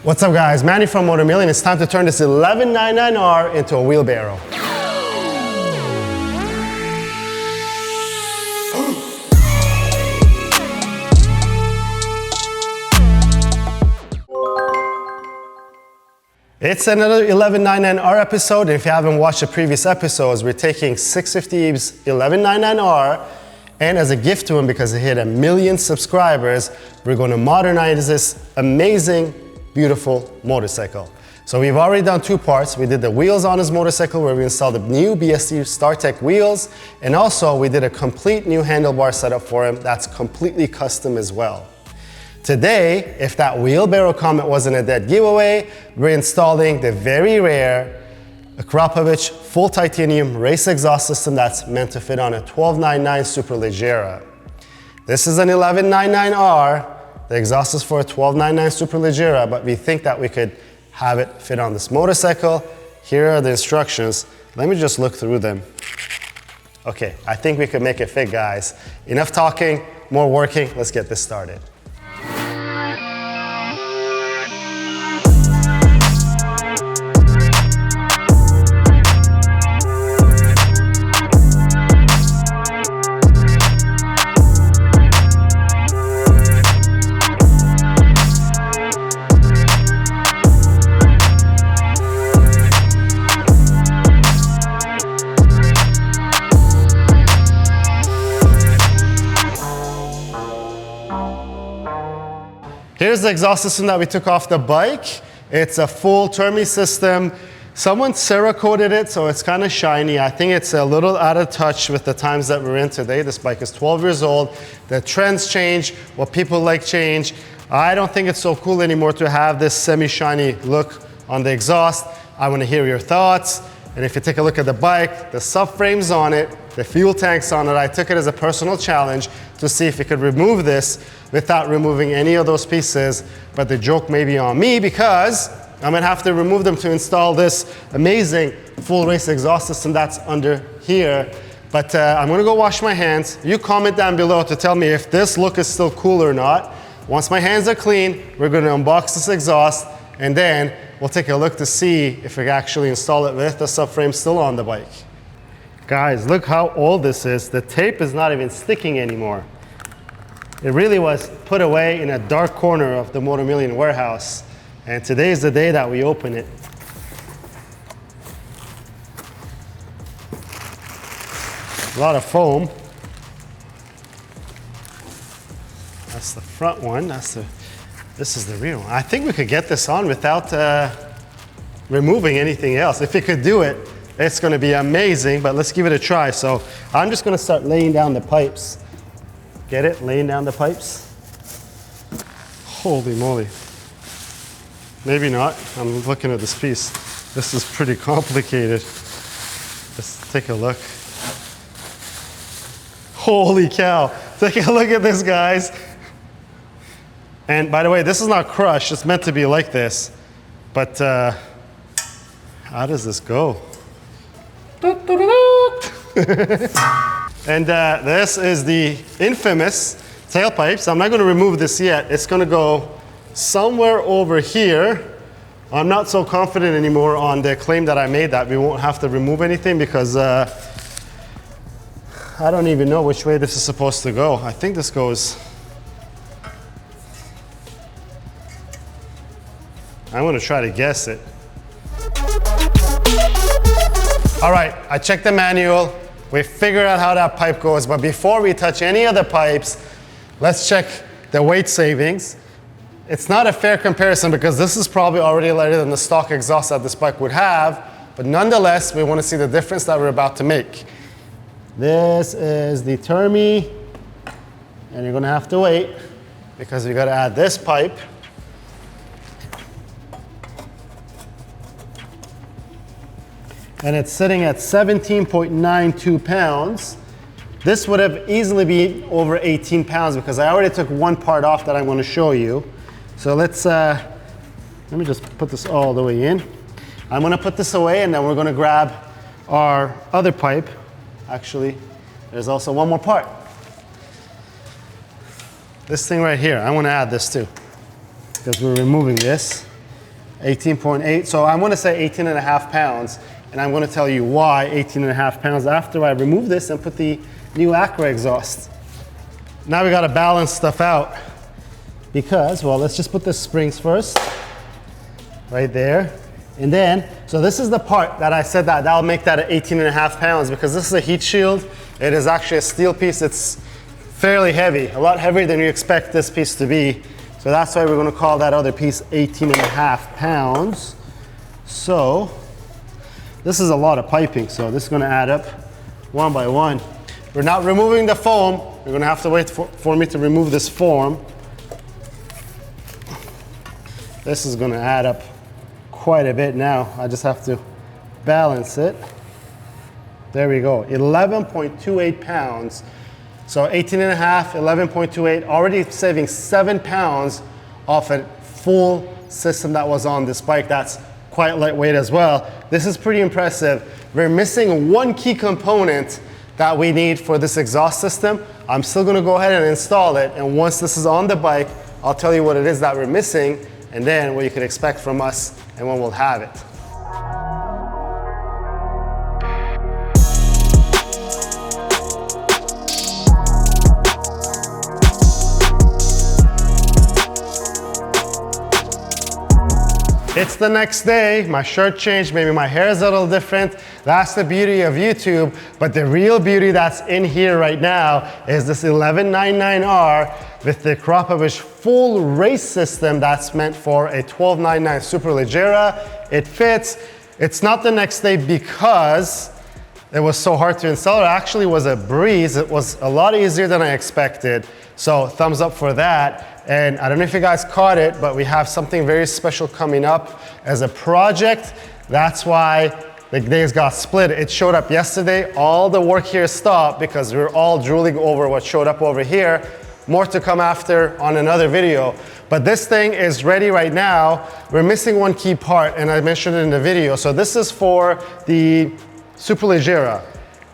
What's up guys, Manny from Motomillion. It's time to turn this 1199R into a wheelbarrow. It's another 1199R episode. If you haven't watched the previous episodes, we're taking 650's 1199R, and as a gift to him because he hit 1 million subscribers, we're going to modernize this amazing, beautiful motorcycle. So we've already done two parts. We did the wheels on his motorcycle where we installed the new BSC StarTech wheels, and also we did a complete new handlebar setup for him that's completely custom as well. Today, if that wheelbarrow comment wasn't a dead giveaway, we're installing the very rare Akrapovic full titanium race exhaust system that's meant to fit on a 1299 Superleggera. This is an 1199R. The exhaust is for a 1299 Superleggera, but we think that we could have it fit on this motorcycle. Here are the instructions. Let me just look through them. Okay, I think we could make it fit, guys. Enough talking, more working. Let's get this started. Here's the exhaust system that we took off the bike. It's a full Termi system. Someone Cerakoted it, so it's kind of shiny. I think it's a little out of touch with the times that we're in today. This bike is 12 years old. The trends change, what people like change. I don't think it's so cool anymore to have this semi-shiny look on the exhaust. I want to hear your thoughts. And if you take a look at the bike, the subframe's on it, the fuel tank's on it. I took it as a personal challenge to see if we could remove this without removing any of those pieces. But the joke may be on me because I'm gonna have to remove them to install this amazing full race exhaust system that's under here. But I'm gonna go wash my hands. You comment down below to tell me if this look is still cool or not. Once my hands are clean, we're gonna unbox this exhaust, and then we'll take a look to see if we can actually install it with the subframe still on the bike. Guys, look how old this is. The tape is not even sticking anymore. It really was put away in a dark corner of the Motomillion warehouse. And today is the day that we open it. A lot of foam. That's the front one. This is the rear one. I think we could get this on without removing anything else. If we could do it, it's gonna be amazing, but let's give it a try. So I'm just gonna start laying down the pipes. Get it? Laying down the pipes. Holy moly. Maybe not. I'm looking at this piece. This is pretty complicated. Let's take a look. Holy cow. Take a look at this, guys. And by the way, this is not crushed. It's meant to be like this. But how does this go? And this is the infamous tailpipes. I'm not going to remove this yet. It's going to go somewhere over here. I'm not so confident anymore on the claim that I made that we won't have to remove anything because I don't even know which way this is supposed to go. I think this goes... I'm going to try to guess it. All right, I checked the manual. We figured out how that pipe goes, but before we touch any of the pipes, let's check the weight savings. It's not a fair comparison because this is probably already lighter than the stock exhaust that this bike would have, but nonetheless, we want to see the difference that we're about to make. This is the Termi, and you're going to have to wait because we got to add this pipe. And it's sitting at 17.92 pounds. This would have easily been over 18 pounds because I already took one part off that I'm going to show you. So let me just put this all the way in. I'm going to put this away and then we're going to grab our other pipe. Actually, there's also one more part. This thing right here, I want to add this too because we're removing this. 18.8. So I'm gonna say 18.5 pounds, and I'm gonna tell you why 18.5 pounds after I remove this and put the new Acra exhaust. Now we gotta balance stuff out because, well, let's just put the springs first, right there. And then, so this is the part that I said that'll make that at 18.5 pounds because this is a heat shield. It is actually a steel piece. It's fairly heavy, a lot heavier than you expect this piece to be. So that's why we're gonna call that other piece 18.5 pounds. So this is a lot of piping, so this is gonna add up one by one. We're not removing the foam. You're gonna have to wait for me to remove this foam. This is gonna add up quite a bit now. I just have to balance it. There we go, 11.28 pounds. So 18.5, 11.28, already saving 7 pounds off a full system that was on this bike. That's quite lightweight as well. This is pretty impressive. We're missing one key component that we need for this exhaust system. I'm still gonna go ahead and install it, and once this is on the bike, I'll tell you what it is that we're missing, and then what you can expect from us and when we'll have it. It's the next day, my shirt changed, maybe my hair is a little different. That's the beauty of YouTube, but the real beauty that's in here right now is this 1199R with the Akrapovic full race system that's meant for a 1299 Superleggera. It fits. It's not the next day because it was so hard to install. It actually was a breeze. It was a lot easier than I expected. So thumbs up for that. And I don't know if you guys caught it, but we have something very special coming up as a project. That's why the days got split. It showed up yesterday. All the work here stopped because we were all drooling over what showed up over here. More to come after on another video. But this thing is ready right now. We're missing one key part, and I mentioned it in the video. So this is for the Superleggera.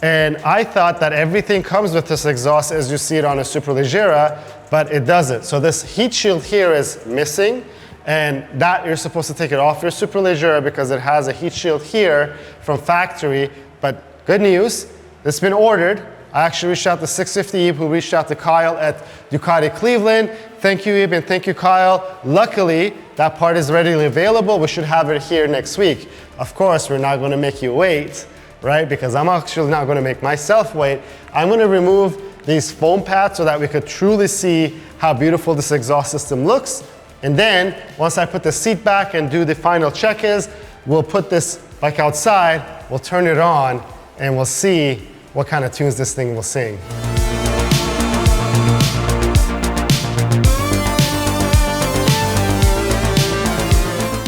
And I thought that everything comes with this exhaust as you see it on a Superleggera, but it doesn't. So this heat shield here is missing, and that you're supposed to take it off your Superleggera because it has a heat shield here from factory. But good news, it's been ordered. I actually reached out to 650 Ib, who reached out to Kyle at Ducati Cleveland. Thank you, Ib, and thank you, Kyle. Luckily, that part is readily available. We should have it here next week. Of course, we're not gonna make you wait, right? Because I'm actually not gonna make myself wait. I'm gonna remove these foam pads so that we could truly see how beautiful this exhaust system looks. And then, once I put the seat back and do the final check-ins, we'll put this bike outside, we'll turn it on, and we'll see what kind of tunes this thing will sing.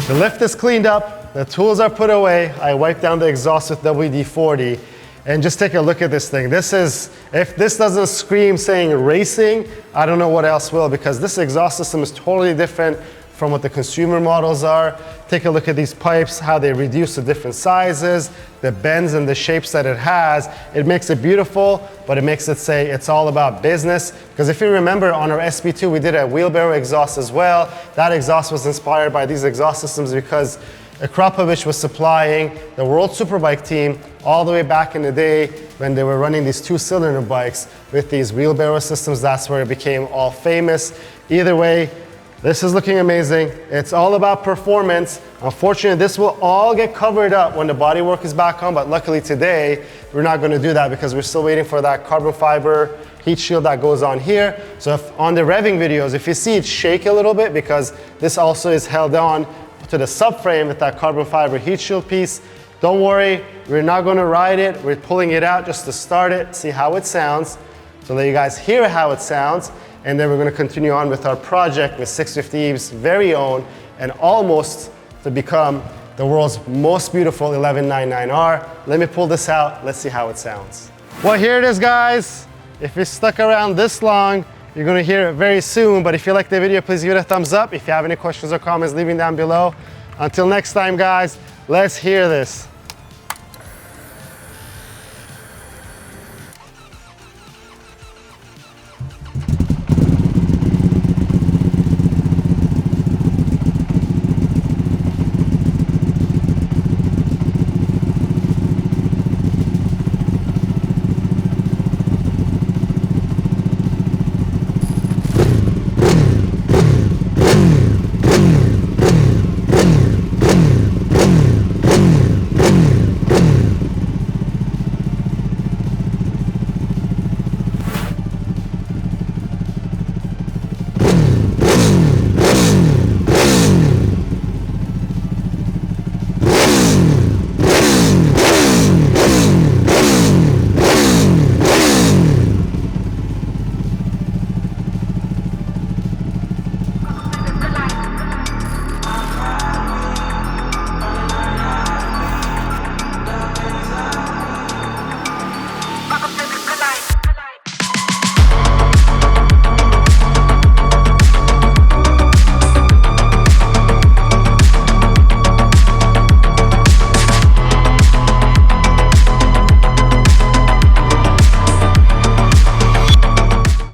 The lift is cleaned up, the tools are put away. I wiped down the exhaust with WD-40, and just take a look at this thing. This is, if this doesn't scream saying racing, I don't know what else will, because this exhaust system is totally different from what the consumer models are. Take a look at these pipes, how they reduce to different sizes, the bends and the shapes that it has. It makes it beautiful, but it makes it say it's all about business. Because if you remember on our SP2, we did a wheelbarrow exhaust as well. That exhaust was inspired by these exhaust systems because Akrapovic was supplying the World Superbike team all the way back in the day when they were running these two-cylinder bikes with these wheelbarrow systems. That's where it became all famous. Either way, this is looking amazing. It's all about performance. Unfortunately, this will all get covered up when the bodywork is back on, but luckily today, we're not gonna do that because we're still waiting for that carbon fiber heat shield that goes on here. So if on the revving videos, if you see it shake a little bit because this also is held on to the subframe with that carbon fiber heat shield piece, don't worry, we're not gonna ride it. We're pulling it out just to start it, see how it sounds, so that you guys hear how it sounds. And then we're gonna continue on with our project with 650 Ib's very own and almost to become the world's most beautiful 1199R. Let me pull this out, let's see how it sounds. Well, here it is, guys. If you're stuck around this long, you're gonna hear it very soon, but if you like the video, please give it a thumbs up. If you have any questions or comments, leave them down below. Until next time, guys, let's hear this.